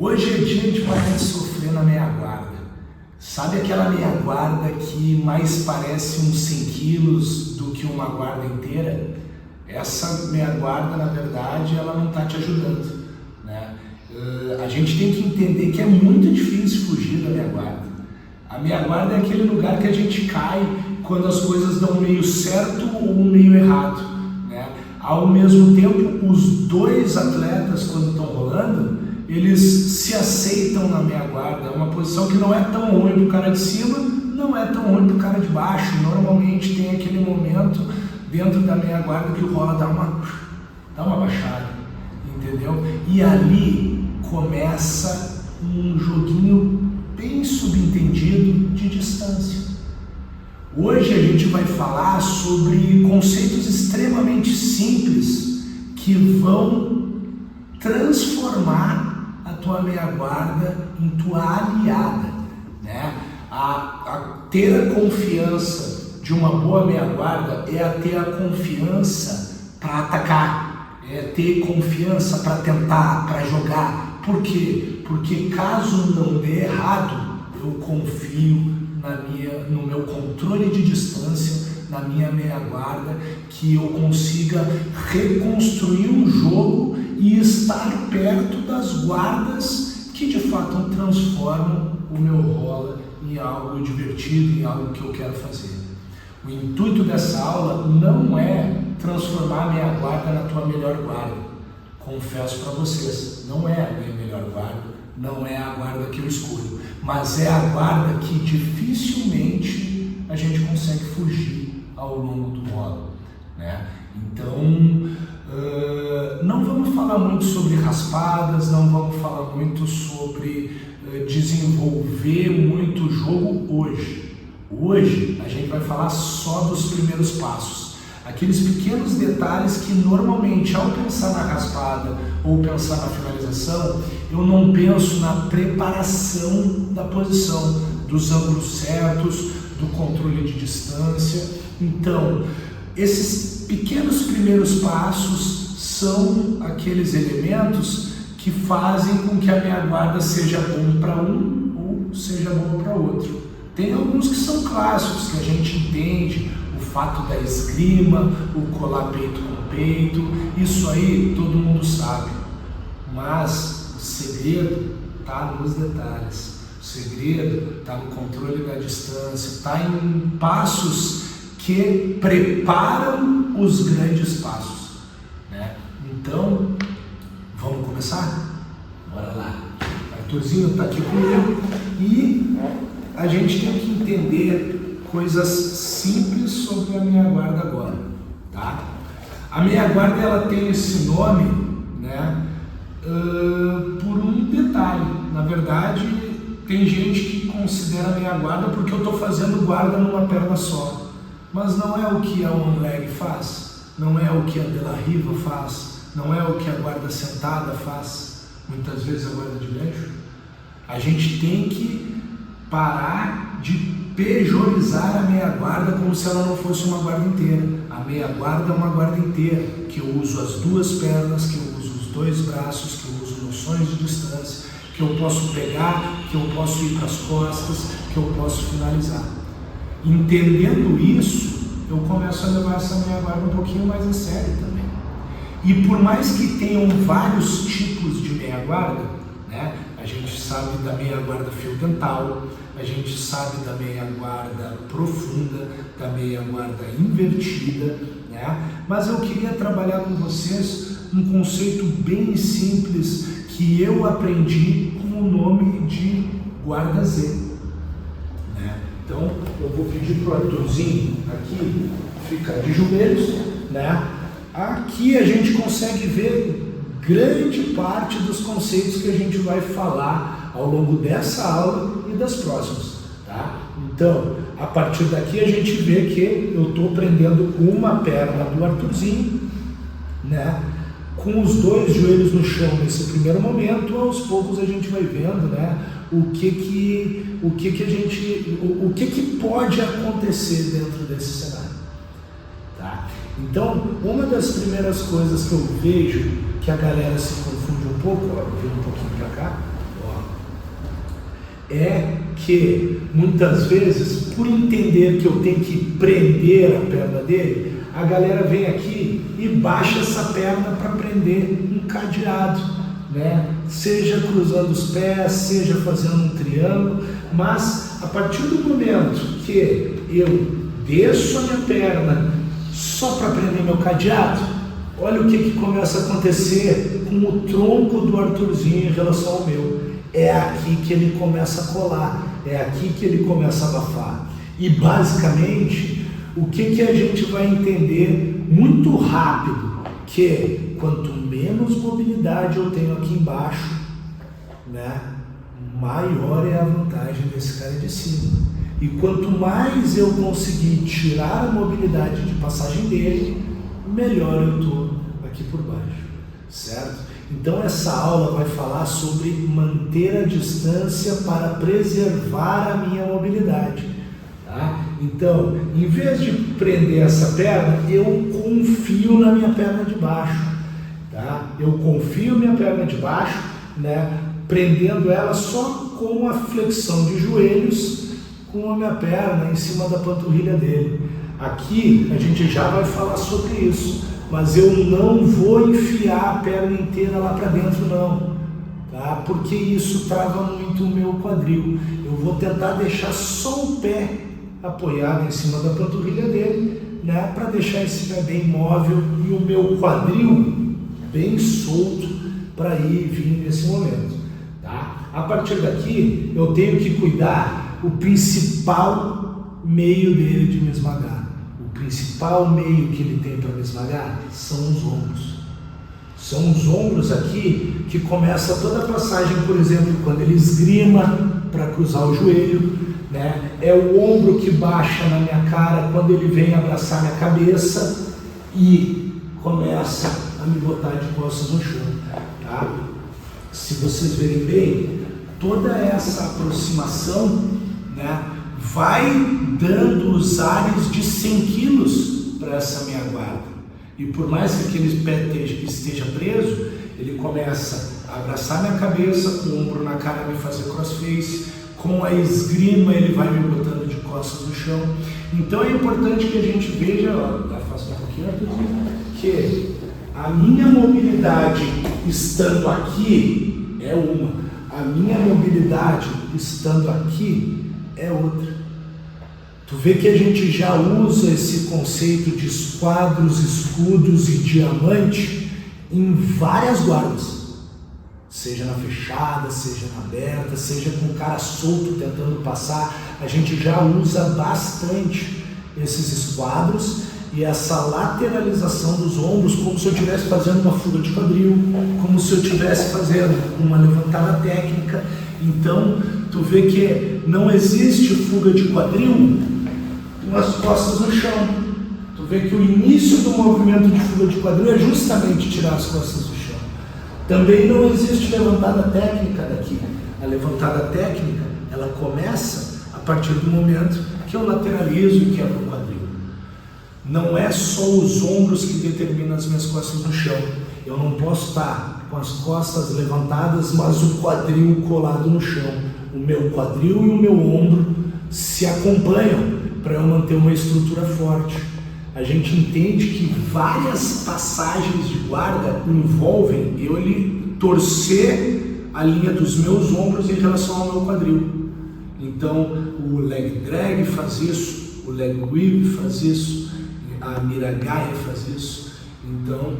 Hoje é dia de parar de sofrer na meia guarda. Sabe aquela meia guarda que mais parece uns 100 quilos do que uma guarda inteira? Essa meia guarda, na verdade, ela não está te ajudando, né? A gente tem que entender que é muito difícil fugir da meia guarda. A meia guarda é aquele lugar que a gente cai quando as coisas dão meio certo ou meio errado, né? Ao mesmo tempo, os dois atletas, quando estão rolando, eles se aceitam na meia guarda. É uma posição que não é tão ruim para o cara de cima, não é tão ruim para o cara de baixo. Normalmente tem aquele momento dentro da meia guarda que o rola dá uma baixada, entendeu? E ali começa um joguinho bem subentendido de distância. Hoje a gente vai falar sobre conceitos extremamente simples que vão transformar a tua meia guarda em tua aliada, né? Ter a confiança de uma boa meia guarda é a ter a confiança para atacar, é ter confiança para tentar, para jogar. Por quê? Porque caso não dê errado, eu confio no meu controle de distância, na minha meia guarda, que eu consiga reconstruir um jogo e estar perto das guardas que de fato transformam o meu rola em algo divertido, em algo que eu quero fazer. O intuito dessa aula não é transformar a minha guarda na tua melhor guarda. Confesso para vocês, não é a minha melhor guarda, não é a guarda que eu escolho, mas é a guarda que dificilmente a gente consegue fugir ao longo do rola, né? Então, não vamos falar muito sobre raspadas, não vamos falar muito sobre desenvolver muito o jogo hoje. Hoje a gente vai falar só dos primeiros passos, aqueles pequenos detalhes que normalmente ao pensar na raspada ou pensar na finalização, eu não penso na preparação da posição, dos ângulos certos, do controle de distância. Então, esses pequenos primeiros passos são aqueles elementos que fazem com que a minha guarda seja bom para um ou seja bom para outro. Tem alguns que são clássicos, que a gente entende, o fato da esgrima, o colar peito com peito, isso aí todo mundo sabe. Mas o segredo está nos detalhes, o segredo está no controle da distância, está em passos que preparam os grandes passos, né? Então, vamos começar? Bora lá. O Arthurzinho está aqui comigo e a gente tem que entender coisas simples sobre a meia guarda agora, tá? A meia guarda ela tem esse nome, né, por um detalhe. Na verdade, tem gente que considera a meia guarda porque eu estou fazendo guarda numa perna só, mas não é o que a one leg faz, não é o que a de la riva faz, não é o que a guarda sentada faz, muitas vezes a guarda de gancho. A gente tem que parar de pejorizar a meia guarda como se ela não fosse uma guarda inteira. A meia guarda é uma guarda inteira, que eu uso as duas pernas, que eu uso os dois braços, que eu uso noções de distância, que eu posso pegar, que eu posso ir para as costas, que eu posso finalizar. Entendendo isso, eu começo a levar essa meia guarda um pouquinho mais a sério também. E por mais que tenham vários tipos de meia guarda, né? A gente sabe da meia guarda fio dental, a gente sabe da meia guarda profunda, da meia guarda invertida, né? Mas eu queria trabalhar com vocês um conceito bem simples que eu aprendi com o nome de guarda Z, né? Então eu vou pedir para o Arthurzinho aqui ficar de joelhos, né? Aqui a gente consegue ver grande parte dos conceitos que a gente vai falar ao longo dessa aula e das próximas, tá? Então, a partir daqui a gente vê que eu estou prendendo uma perna do Arthurzinho, né? Com os dois joelhos no chão nesse primeiro momento. Aos poucos a gente vai vendo, né? O que pode acontecer dentro desse cenário, tá? Então, uma das primeiras coisas que eu vejo que a galera se confunde um pouco, ó, vou vir um pouquinho para cá, é que muitas vezes, por entender que eu tenho que prender a perna dele, a galera vem aqui e baixa essa perna para prender um cadeado, né? Seja cruzando os pés, seja fazendo um triângulo, mas a partir do momento que eu desço a minha perna só para prender meu cadeado, olha o que começa a acontecer com o tronco do Arthurzinho em relação ao meu. É aqui que ele começa a colar, é aqui que ele começa a abafar. E basicamente, o que a gente vai entender muito rápido, que quanto menos mobilidade eu tenho aqui embaixo, né, maior é a vantagem desse cara de cima. E quanto mais eu conseguir tirar a mobilidade de passagem dele, melhor eu estou aqui por baixo, certo? Então essa aula vai falar sobre manter a distância para preservar a minha mobilidade, tá? Então, em vez de prender essa perna, eu confio na minha perna de baixo, tá? Eu confio minha perna de baixo, né, prendendo ela só com a flexão de joelhos, com a minha perna em cima da panturrilha dele. Aqui a gente já vai falar sobre isso, mas eu não vou enfiar a perna inteira lá para dentro não, tá? Porque isso trava muito o meu quadril. Eu vou tentar deixar só o pé apoiado em cima da panturrilha dele, né, para deixar esse pé bem móvel e o meu quadril bem solto para ir e vir nesse momento, tá? A partir daqui eu tenho que cuidar o principal meio dele de me esmagar. O principal meio que ele tem para me esmagar são os ombros. São os ombros aqui que começa toda a passagem, por exemplo, quando ele esgrima para cruzar o joelho, né? É o ombro que baixa na minha cara quando ele vem abraçar minha cabeça e começa a me botar de costas no chão, tá? Se vocês verem bem, toda essa aproximação, né, vai dando os ares de 100 quilos para essa minha guarda. E por mais que aquele pé esteja preso, ele começa a abraçar minha cabeça, com o ombro na cara, me fazer crossface, com a esgrima ele vai me botando de costas no chão. Então é importante que a gente veja, afasta um pouquinho, que a minha mobilidade estando aqui é uma, a minha mobilidade estando aqui é outra. Tu vê que a gente já usa esse conceito de esquadros, escudos e diamante em várias guardas, seja na fechada, seja na aberta, seja com o cara solto tentando passar. A gente já usa bastante esses esquadros e essa lateralização dos ombros, como se eu estivesse fazendo uma fuga de quadril, como se eu estivesse fazendo uma levantada técnica. Então tu vê que não existe fuga de quadril com as costas no chão. Tu vê que o início do movimento de fuga de quadril é justamente tirar as costas do chão. Também não existe levantada técnica daqui. A levantada técnica, ela começa a partir do momento que eu lateralizo e quebro o quadril. Não é só os ombros que determinam as minhas costas no chão. Eu não posso estar com as costas levantadas, mas o quadril colado no chão. O meu quadril e o meu ombro se acompanham para eu manter uma estrutura forte. A gente entende que várias passagens de guarda envolvem eu torcer a linha dos meus ombros em relação ao meu quadril. Então o leg drag faz isso, o leg weave faz isso, a miragaia faz isso. Então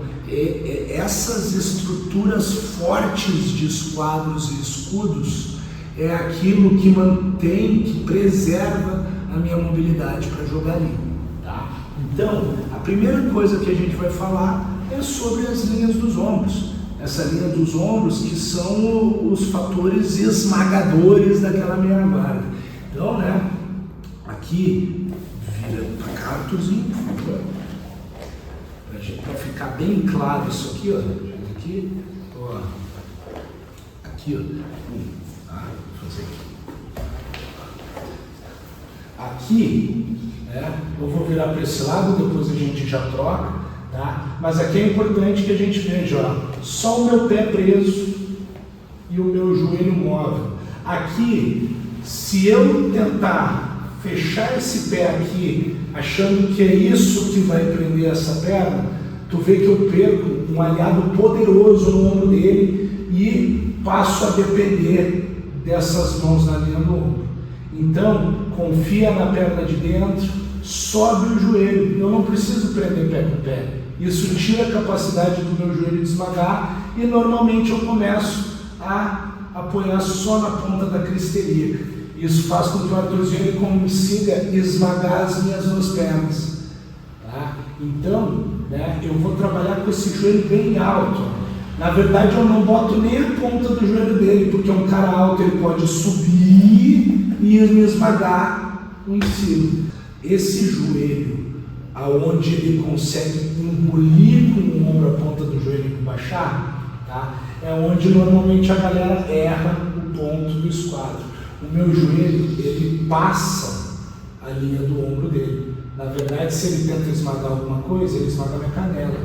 essas estruturas fortes de esquadros e escudos é aquilo que mantém, que preserva a minha mobilidade para jogar ali, tá? Então, a primeira coisa que a gente vai falar é sobre as linhas dos ombros. Essa linha dos ombros que são os fatores esmagadores daquela meia guarda. Então, né, aqui, vira para cá, Arthurzinho, por favor. Para ficar bem claro isso aqui, ó. Aqui, ó. Aqui, ó. Tá? Vou fazer aqui. Aqui, né, eu vou virar para esse lado, depois a gente já troca, tá? Mas aqui é importante que a gente veja, ó, só o meu pé preso e o meu joelho móvel. Aqui se eu tentar fechar esse pé aqui, achando que é isso que vai prender essa perna, tu vê que eu perco um aliado poderoso no ombro dele e passo a depender dessas mãos na linha do ombro. Então, confia na perna de dentro, sobe o joelho. Eu não preciso prender pé com pé. Isso tira a capacidade do meu joelho de esmagar e normalmente eu começo a apoiar só na ponta da crista ilíaca. Isso faz com que o Arthurzinho ele consiga esmagar as minhas duas pernas. Tá? Então, né, eu vou trabalhar com esse joelho bem alto. Na verdade, eu não boto nem a ponta do joelho dele, porque um cara alto ele pode subir e me esmagar em cima. Esse joelho, aonde ele consegue engolir com o ombro a ponta do joelho e baixar, tá? É onde normalmente a galera erra o ponto do esquadro. O meu joelho, ele passa a linha do ombro dele. Na verdade, se ele tenta esmagar alguma coisa, ele esmaga a minha canela.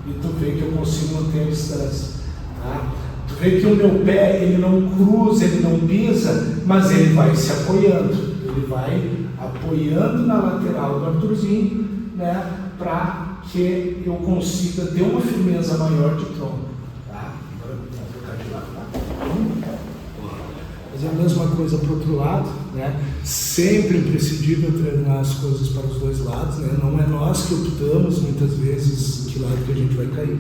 E tu vê que eu consigo manter a distância. Tá? Tu vê que o meu pé, ele não cruza, ele não pisa, mas ele vai se apoiando. Ele vai apoiando na lateral do Arthurzinho, né, para que eu consiga ter uma firmeza maior de tronco. Tá? Agora vou trocar de lado. Tá? Fazer a mesma coisa para o outro lado, né? Sempre imprescindível treinar as coisas para os dois lados, né? Não é nós que optamos muitas vezes que lado que a gente vai cair,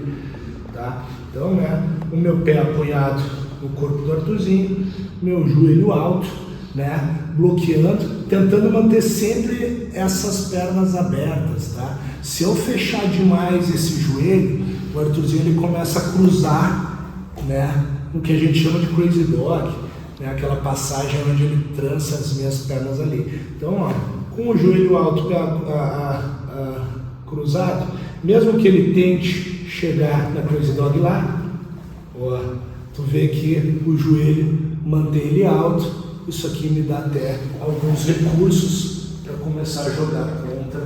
tá? Então, né, o meu pé apoiado no corpo do Arthurzinho, meu joelho alto, né, bloqueando, tentando manter sempre essas pernas abertas, tá? Se eu fechar demais esse joelho, o Arthurzinho ele começa a cruzar, né, o que a gente chama de crazy dog, né, aquela passagem onde ele trança as minhas pernas ali. Então, ó, com o joelho alto cruzado, mesmo que ele tente chegar na crazy dog lá, ó, tu vê que o joelho mantém ele alto. Isso aqui me dá até alguns recursos para começar a jogar contra,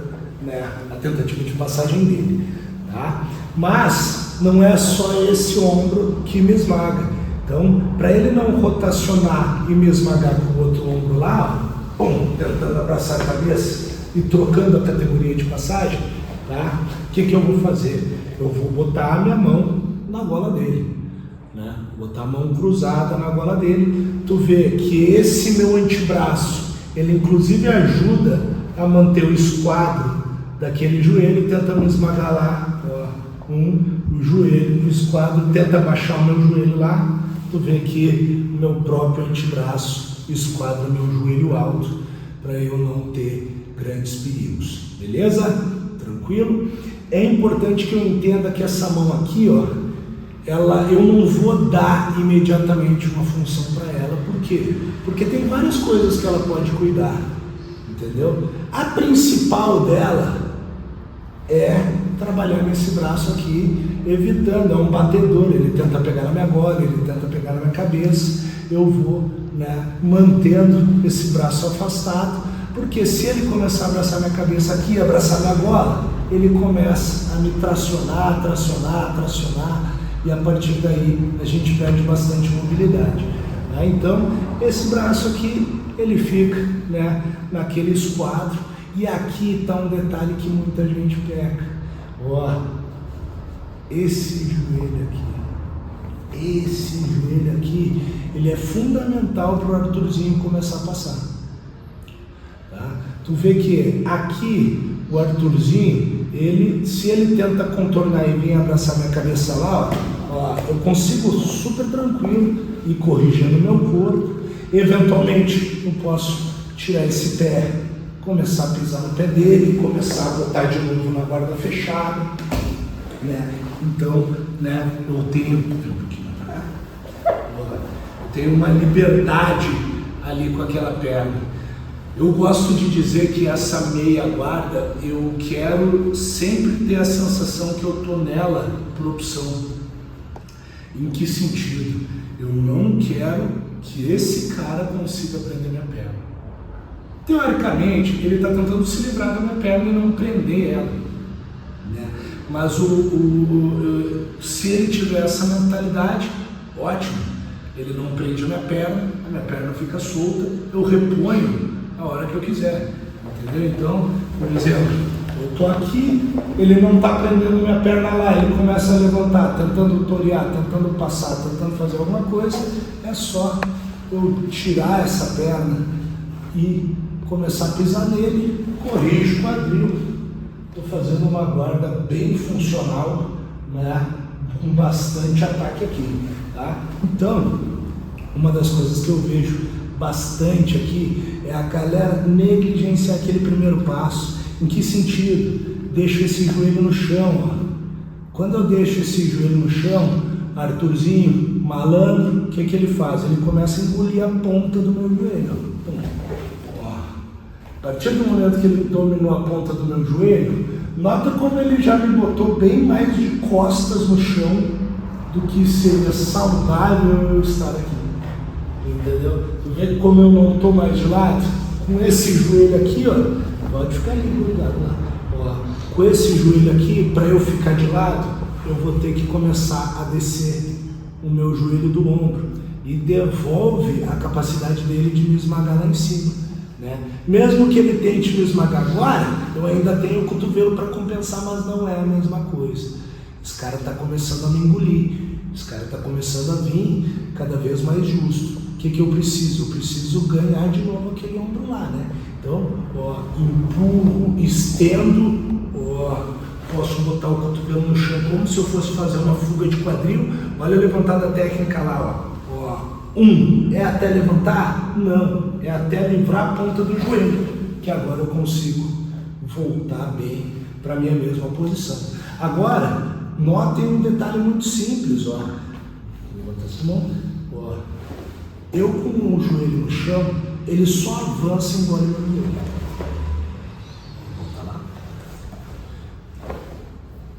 né, a tentativa de passagem dele, tá? Mas não é só esse ombro que me esmaga. Então, para ele não rotacionar e me esmagar com o outro ombro lá, bom, tentando abraçar a cabeça e trocando a categoria de passagem, tá? O que eu vou fazer? Eu vou botar a minha mão na gola dele, né? Botar a mão cruzada na gola dele. Tu vê que esse meu antebraço, ele inclusive ajuda a manter o esquadro daquele joelho e tenta me esmagar lá, ó, o joelho, o esquadro tenta baixar o meu joelho lá. Tu vê que o meu próprio antebraço esquadra meu joelho alto para eu não ter grandes perigos, beleza? Tranquilo? É importante que eu entenda que essa mão aqui, ó, eu não vou dar imediatamente uma função para ela. Por quê? Porque tem várias coisas que ela pode cuidar, entendeu? A principal dela é trabalhar nesse braço aqui, evitando, é um batedor, ele tenta pegar na minha gola, ele tenta pegar na minha cabeça, eu vou, né, mantendo esse braço afastado, porque se ele começar a abraçar minha cabeça aqui, abraçar minha gola, ele começa a me tracionar, e a partir daí a gente perde bastante mobilidade, né? Então, esse braço aqui, ele fica, né, naquele esquadro, e aqui está um detalhe que muita gente peca, ó, esse joelho aqui, ele é fundamental para o Arthurzinho começar a passar, tá? Tu vê que aqui o Arthurzinho, se ele tenta contornar e vir abraçar minha cabeça lá, ó, eu consigo super tranquilo ir corrigindo meu corpo. Eventualmente eu posso tirar esse pé, começar a pisar no pé dele, começar a botar de novo na guarda fechada, né? Então, né, eu tenho uma liberdade ali com aquela perna. Eu gosto de dizer que essa meia guarda, eu quero sempre ter a sensação que eu estou nela por opção. Em que sentido? Eu não quero que esse cara consiga prender minha perna. Teoricamente, ele está tentando se livrar da minha perna e não prender ela, né? Mas se ele tiver essa mentalidade, ótimo. Ele não prende a minha perna fica solta, eu reponho a hora que eu quiser, entendeu? Então, por exemplo, eu estou aqui, ele não está prendendo minha perna lá, ele começa a levantar, tentando torear, tentando passar, tentando fazer alguma coisa, é só eu tirar essa perna e começar a pisar nele, corrijo o quadril. Estou fazendo uma guarda bem funcional, né, com bastante ataque aqui, tá? Então, uma das coisas que eu vejo bastante aqui é a galera negligenciar aquele primeiro passo. Em que sentido? Deixo esse joelho no chão, ó. Quando eu deixo esse joelho no chão, Arthurzinho, malandro, o que ele faz? Ele começa a engolir a ponta do meu joelho, ó. A partir do momento que ele dominou a ponta do meu joelho, nota como ele já me botou bem mais de costas no chão do que seria saudável eu estar aqui. Entendeu? Tu vê como eu não estou mais de lado? Com esse joelho aqui, ó, pode ficar ali, cuidado lá. Ó, com esse joelho aqui, para eu ficar de lado, eu vou ter que começar a descer o meu joelho do ombro e devolve a capacidade dele de me esmagar lá em cima, né? Mesmo que ele tente me esmagar agora, eu ainda tenho o cotovelo para compensar, mas não é a mesma coisa. Esse cara está começando a me engolir, esse cara está começando a vir cada vez mais justo. O que eu preciso? Eu preciso ganhar de novo aquele ombro lá, né? Então, ó, empurro, estendo, ó, posso botar o cotovelo no chão como se eu fosse fazer uma fuga de quadril. Olha a levantada técnica lá, ó. É até levantar? Não, é até livrar a ponta do joelho, que agora eu consigo voltar bem para a minha mesma posição. Agora, notem um detalhe muito simples, ó. Levanta essa mão, ó. Eu com o joelho no chão, ele só avança e engole meu joelho. Volta lá.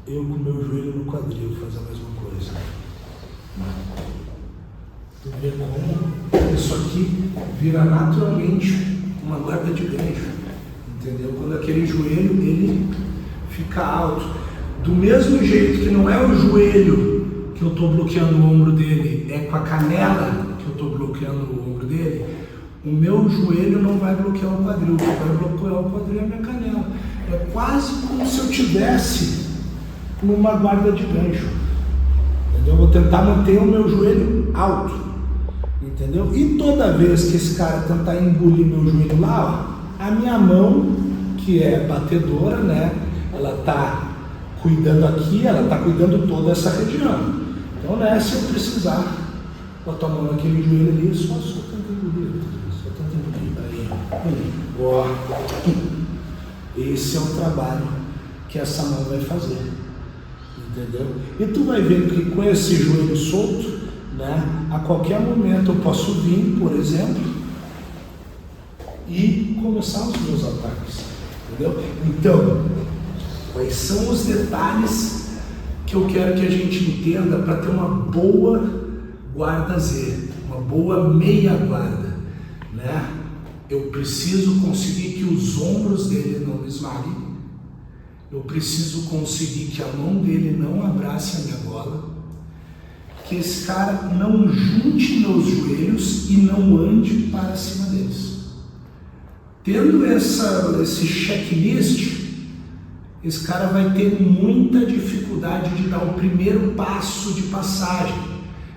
Eu com o meu joelho no quadril faz a mesma coisa. Tu vê como isso aqui vira naturalmente uma guarda de gancho. Entendeu? Quando aquele joelho ele fica alto. Do mesmo jeito que não é o joelho que eu estou bloqueando o ombro dele, é com a canela que eu estou bloqueando o ombro dele, o meu joelho não vai bloquear o quadril, o que vai bloquear o quadril é a minha canela. É quase como se eu tivesse numa guarda de gancho. Entendeu? Eu vou tentar manter o meu joelho alto. Entendeu? E toda vez que esse cara tentar engolir meu joelho lá, ó, a minha mão, que é batedora, né? Ela está cuidando aqui, ela está cuidando toda essa região. Então, né, se eu precisar, botar a mão naquele joelho ali, só tenta engolir. Só tenta engolir. Aí, ó. Esse é o trabalho que essa mão vai fazer. Entendeu? E tu vai ver que com esse joelho solto, né, a qualquer momento eu posso vir, por exemplo, e começar os meus ataques. Entendeu? Então, quais são os detalhes que eu quero que a gente entenda para ter uma boa guarda Z, uma boa meia guarda, né? Eu preciso conseguir que os ombros dele não me esmaguem, eu preciso conseguir que a mão dele não abrace a minha gola, que esse cara não junte meus joelhos e não ande para cima deles. Tendo esse checklist, esse cara vai ter muita dificuldade de dar o primeiro passo de passagem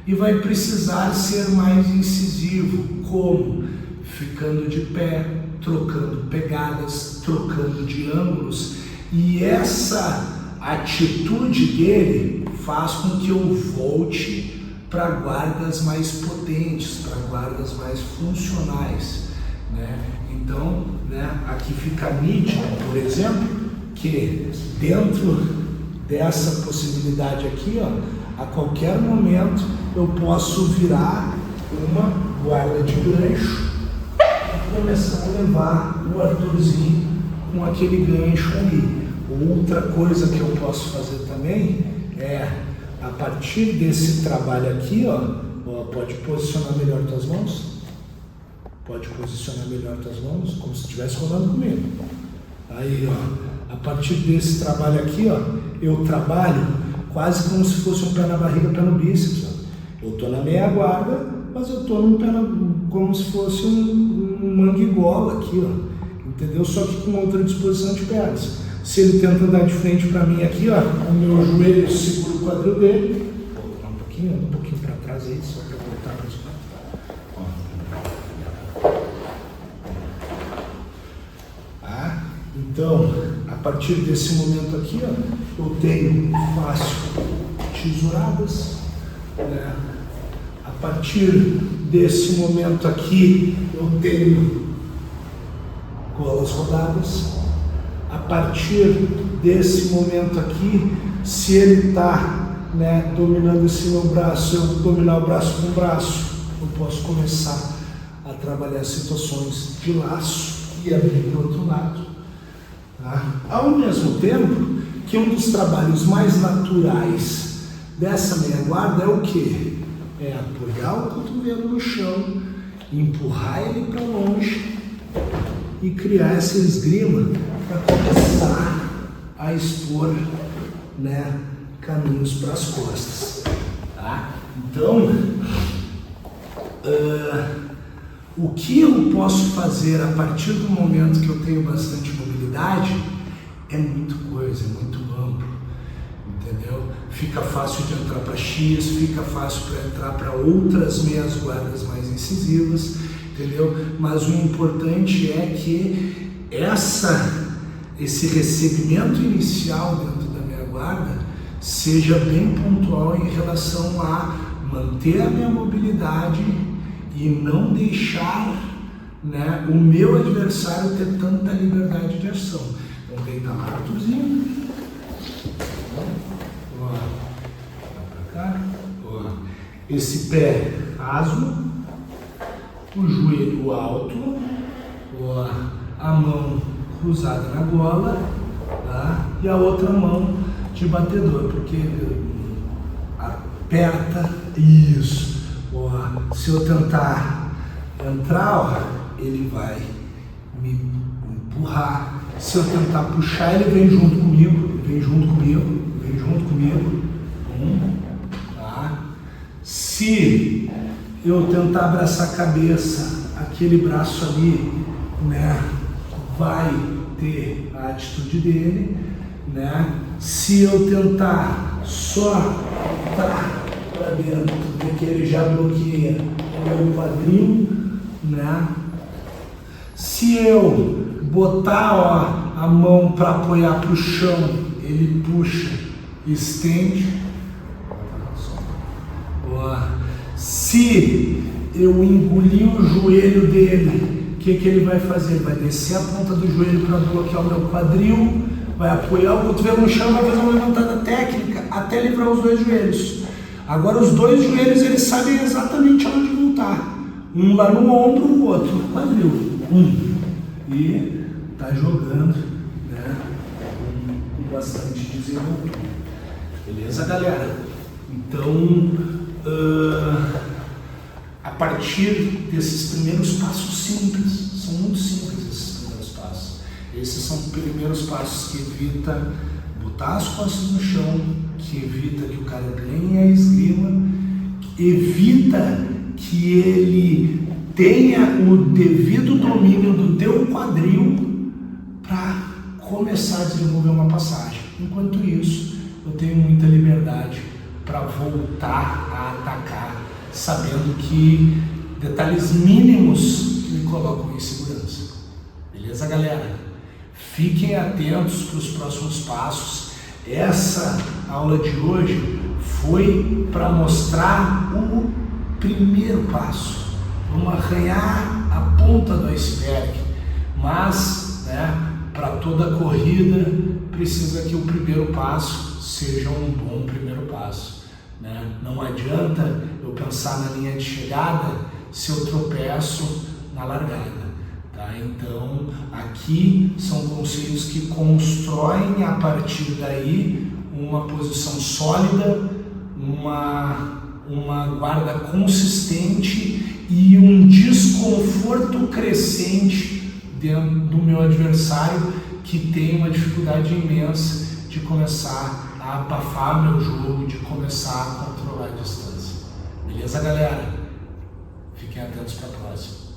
e vai precisar ser mais incisivo. Como? Ficando de pé, trocando pegadas, trocando de ângulos. E essa atitude dele faz com que eu volte para guardas mais potentes, para guardas mais funcionais, né? Então, né, aqui fica nítido, por exemplo, que dentro dessa possibilidade aqui, ó, a qualquer momento eu posso virar uma guarda de gancho e começar a levar o Arthurzinho com aquele gancho ali. Outra coisa que eu posso fazer também é, a partir desse trabalho aqui, ó, pode posicionar melhor tuas mãos. Pode posicionar melhor tuas mãos, como se estivesse rolando comigo. Aí, ó, a partir desse trabalho aqui, ó, eu trabalho quase como se fosse um pé na barriga, pé no bíceps. Ó. Eu estou na meia guarda, mas eu estou como se fosse um manguigola aqui, ó, entendeu? Só que com outra disposição de pernas. Se ele tenta andar de frente para mim aqui, ó, o meu joelho segura o quadril dele. Vou botar um pouquinho para trás aí, só para voltar para os Então, a partir desse momento aqui, ó, eu tenho fácil tesouradas, né? A partir desse momento aqui, eu tenho golas rodadas. A partir desse momento aqui, se ele está, né, dominando esse meu braço, eu dominar o braço com o braço, eu posso começar a trabalhar situações de laço e abrir do outro lado. Tá? Ao mesmo tempo que um dos trabalhos mais naturais dessa meia guarda é o quê? É apoiar o cotovelo no chão, empurrar ele para longe e criar essa esgrima para começar a expor, né, caminhos para as costas. Tá? Então, o que eu posso fazer a partir do momento que eu tenho bastante mobilidade é muita coisa, é muito amplo, entendeu? Fica fácil de entrar para X, fica fácil para entrar para outras meias guardas mais incisivas, entendeu? Mas o importante é que esse recebimento inicial dentro da meia guarda seja bem pontual em relação a manter a minha mobilidade e não deixar, né, o meu adversário ter tanta liberdade de ação. Então deita lá, Arthurzinho. Ó, pra cá. Ó. Esse pé raso, o joelho alto, ó, a mão cruzada na gola, tá? E a outra mão de batedor, porque aperta isso. Ó, se eu tentar entrar, ó, ele vai me empurrar. Se eu tentar puxar, ele vem junto comigo, tá? Se eu tentar abraçar a cabeça, aquele braço ali, né, vai ter a atitude dele, né? Se eu tentar só entrar para dentro, porque ele já bloqueia o meu quadril, né? Se eu botar, ó, a mão para apoiar para o chão, ele puxa, estende. Ó. Se eu engolir o joelho dele, o que ele vai fazer? Vai descer a ponta do joelho para bloquear o meu quadril, vai apoiar o cotovelo no chão, vai fazer uma levantada técnica até livrar os dois joelhos. Agora os dois joelhos, eles sabem exatamente aonde voltar. Um lá no ombro, o outro no quadril. E tá jogando, né, com bastante desenvoltura. Beleza, galera? Então, a partir desses primeiros passos simples, são muito simples esses primeiros passos. Esses são os primeiros passos que evita botar as costas no chão, que evita que o cara ganhe a esgrima, evita que ele tenha o devido domínio do teu quadril para começar a desenvolver uma passagem. Enquanto isso, eu tenho muita liberdade para voltar a atacar, sabendo que detalhes mínimos me colocam em segurança. Beleza, galera? Fiquem atentos para os próximos passos. Essa aula de hoje foi para mostrar o primeiro passo. Vamos arranhar a ponta do iceberg, mas, né, para toda corrida precisa que o primeiro passo seja um bom primeiro passo, né? Não adianta eu pensar na linha de chegada se eu tropeço na largada. Tá? Então, aqui são conselhos que constroem a partir daí uma posição sólida, uma guarda consistente e um desconforto crescente dentro do meu adversário, que tem uma dificuldade imensa de começar a abafar meu jogo, de começar a controlar a distância. Beleza, galera? Fiquem atentos para a próxima.